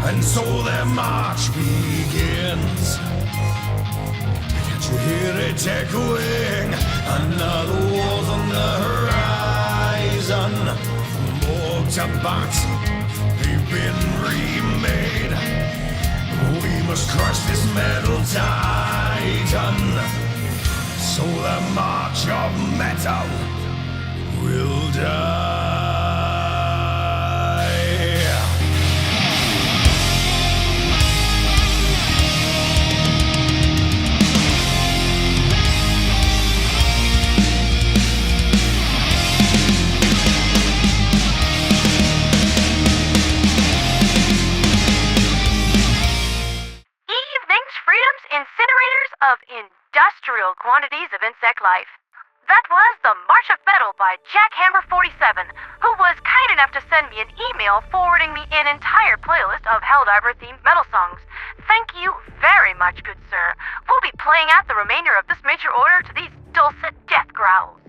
and so their march begins. Can't you hear it echoing? Another war's on the horizon. Borg to bots, they've been remade. We must crush this metal titan, so the march of metal will die. Of industrial quantities of insect life. That was The March of Metal by Jackhammer47, who was kind enough to send me an email forwarding me an entire playlist of Helldiver-themed metal songs. Thank you very much, good sir. We'll be playing out the remainder of this major order to these dulcet death growls.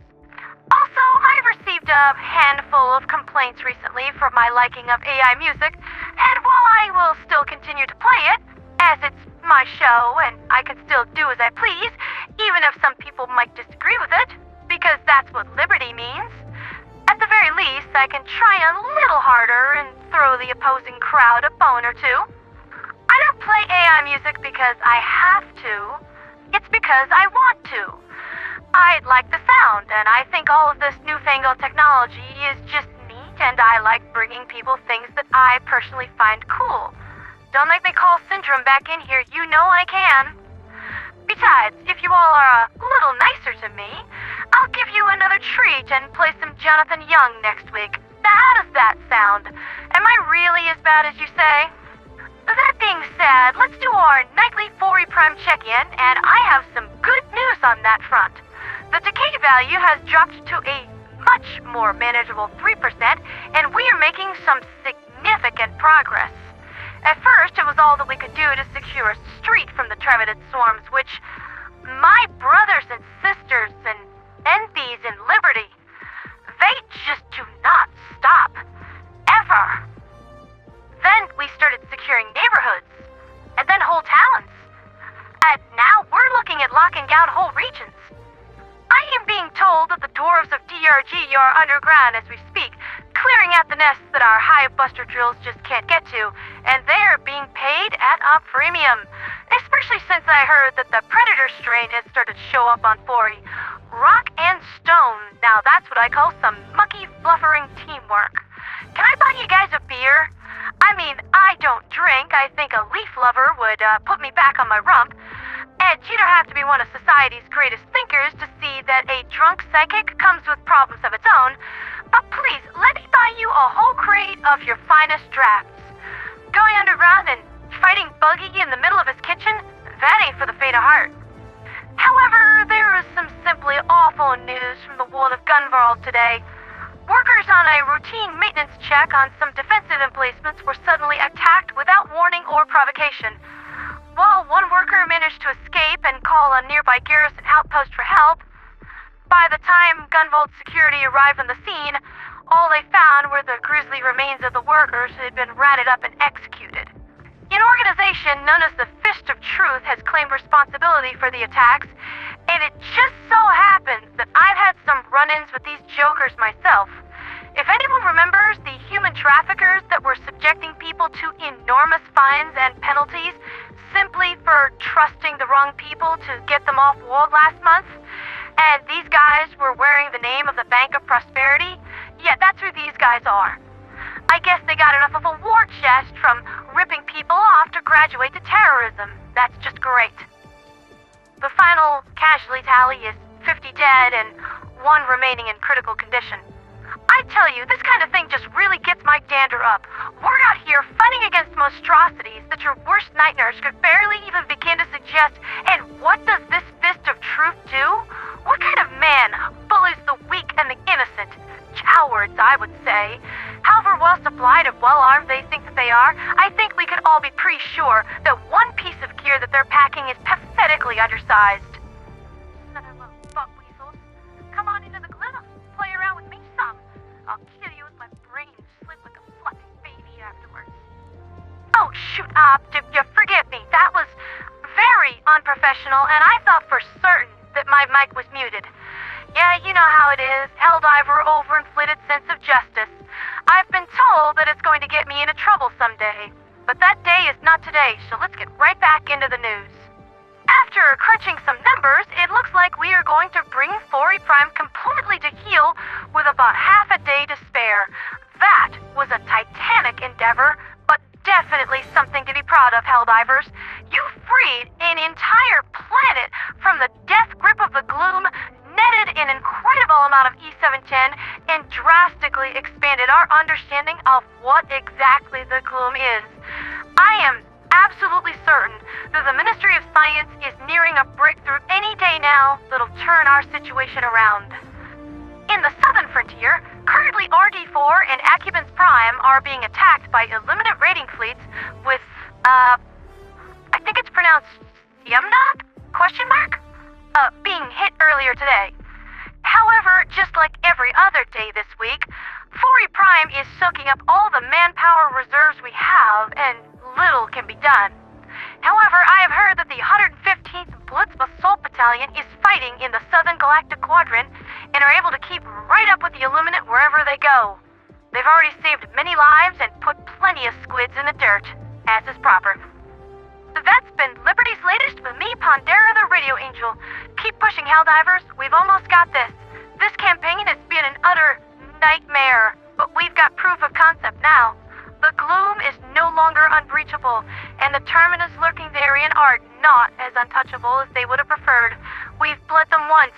Also, I've received a handful of complaints recently for my liking of AI music, and while I will still continue to play it, as it's my show and I can still do as I please, even if some people might disagree with it, because that's what liberty means. At the very least, I can try a little harder and throw the opposing crowd a bone or two. I don't play AI music because I have to. It's because I want to. I like the sound, and I think all of this newfangled technology is just neat, and I like bringing people things that I personally find cool. Don't make me call Syndrome back in here, you know I can. Besides, if you all are a little nicer to me, I'll give you another treat and play some Jonathan Young next week. Now, how does that sound? Am I really as bad as you say? That being said, let's do our nightly Fori Prime check-in, and I have some good news on that front. The Decay value has dropped to a much more manageable 3%, and we are making some significant progress. At first, it was all that we could do to secure a street from the Trevenant swarms, which my brothers and sisters and NBs in Liberty, they just do not stop. Ever. Then we started securing neighborhoods, and then whole towns. And now we're looking at locking down whole regions. I am being told that the dwarves of DRG are underground as we speak, clearing out the nests that our hive buster drills just can't get to, and they're being paid at a premium. Especially since I heard that the predator strain has started to show up on Fori. Rock and stone. Now that's what I call some mucky fluffering teamwork. Can I buy you guys a beer? I mean, I don't drink. I think a leaf lover would put me back on my rump. And you don't have to be one of society's greatest thinkers to see that a drunk psychic comes with problems of its own. But please, let me buy you a whole crate of your finest drafts. Going underground and fighting Buggy in the middle of his kitchen? That ain't for the faint of heart. However, there is some simply awful news from the world of Gunvarl today. Workers on a routine maintenance check on some defensive emplacements were suddenly attacked without warning or provocation. While one worker managed to escape and call a nearby garrison outpost for help, by the time Gunvold security arrived on the scene, all they found were the grisly remains of the workers who had been ratted up and executed. An organization known as the Fist of Truth has claimed responsibility for the attacks, and it just so happens that I've had some run-ins with these jokers myself. If anyone remembers the human traffickers that were subjecting people to enormous fines and penalties simply for trusting the wrong people to get them off world last month, and these guys were wearing the name of the Bank of Prosperity, yeah, that's who these guys are. I guess they got enough of a war chest from ripping people off to graduate to terrorism. That's just great. The final casualty tally is 50 dead and 1 remaining in critical condition. I tell you, this kind of thing just really gets my dander up. We're out here fighting against monstrosities that your worst nightmares could barely even begin to suggest. And what does this Fist of Truth do? What kind of man bullies the weak and the innocent? Cowards, I would say. However well supplied and well armed they think that they are, I think we can all be pretty sure that one piece of gear that they're packing is pathetically undersized. Son of a butt weasels. Come on into the glimmer. Play around with me some. I'll kill you with my brain and sleep like a fluffy baby afterwards. Oh, Forgive me. That was very unprofessional, and I thought for certain that my mic was muted. Yeah, you know how it is. Helldiver overinflated sense of justice. I've been told that it's going to get me into trouble someday. But that day is not today, so let's get right back into the news. After crunching some numbers, it looks like we are going to bring Fori Prime completely to heel with about half a day to spare. That was a titanic endeavor, but definitely something to be proud of, Helldivers. You freed an entire planet from the death grip of the gloom, netted an incredible amount of E710, and drastically expanded our understanding of what exactly the gloom is. I am absolutely certain that the Ministry of Science is nearing a breakthrough any day now that'll turn our situation around. In the southern frontier, currently RD4 and Acubens Prime are being attacked by Illuminate raiding fleets with, I think it's pronounced Yumnot? Question mark? Being hit earlier today. However, just like every other day this week, Fori Prime is soaking up all the manpower reserves we have, and little can be done. However, I have heard that the 115th Blitz Assault Battalion is fighting in the Southern Galactic Quadrant and are able to keep right up with the Illuminate wherever they go. They've already saved many lives and put plenty of squids in the dirt, as is proper. That's been Liberty's latest with me, Pandera the Radio Angel. Keep pushing, Helldivers. We've almost got this. This campaign has been an utter nightmare, but we've got proof of concept now. The gloom is no longer unbreachable, and the terminus lurking therein are not as untouchable as they would have preferred. We've bled them once,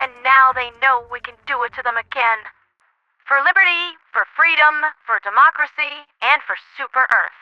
and now they know we can do it to them again. For liberty, for freedom, for democracy, and for Super Earth.